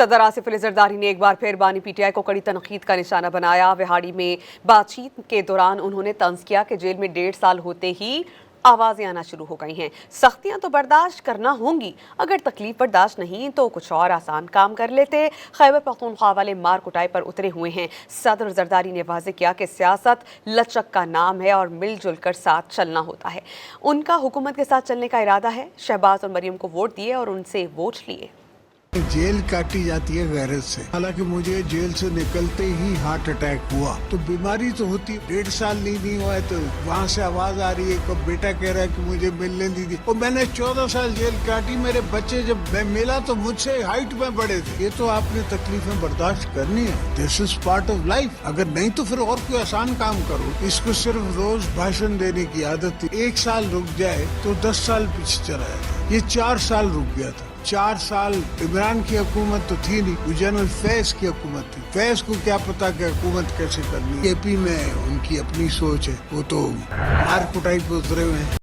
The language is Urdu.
صدر آصف علی زرداری نے ایک بار پھر بانی پی ٹی آئی کو کڑی تنقید کا نشانہ بنایا۔ وہاڑی میں بات چیت کے دوران انہوں نے طنز کیا کہ جیل میں 1.5 سال ہوتے ہی آوازیں آنا شروع ہو گئی ہیں۔ سختیاں تو برداشت کرنا ہوں گی، اگر تکلیف برداشت نہیں تو کچھ اور آسان کام کر لیتے۔ خیبر پختونخوا والے مار کٹائی پر اترے ہوئے ہیں۔ صدر زرداری نے واضح کیا کہ سیاست لچک کا نام ہے اور مل جل کر ساتھ چلنا ہوتا ہے۔ ان کا حکومت کے ساتھ چلنے کا ارادہ ہے۔ شہباز اور مریم کو ووٹ دیے اور ان سے ووٹ لیے۔ جیل کاٹی جاتی ہے غیرت سے، حالانکہ مجھے جیل سے نکلتے ہی ہارٹ اٹیک ہوا تو بیماری تو ہوتی، 1.5 سال نہیں ہوا ہے تو وہاں سے آواز آ رہی ہے کہ بیٹا کہہ رہا ہے کہ مجھے ملنے دی اور میں نے 14 سال جیل کاٹی۔ میرے بچے جب میں ملا تو مجھ سے ہائٹ میں بڑے تھے۔ یہ تو آپ نے تکلیفیں برداشت کرنی ہے، دس از پارٹ آف لائف۔ اگر نہیں تو پھر اور کوئی آسان کام کرو۔ اس کو صرف روز بھاشن دینے کی عادت تھی۔ 1 سال رک جائے تو 10 سال پیچھے چلا جاتا۔ یہ 4 سال رک گیا تھا۔ 4 سال عمران کی حکومت تو تھی نہیں، وہ جنرل فیض کی حکومت تھی۔ فیض کو کیا پتا کہ حکومت کیسے کرنی ہے۔ اے پی میں ان کی اپنی سوچ ہے، وہ تو مار کٹائی پہ اترے ہوئے ہیں۔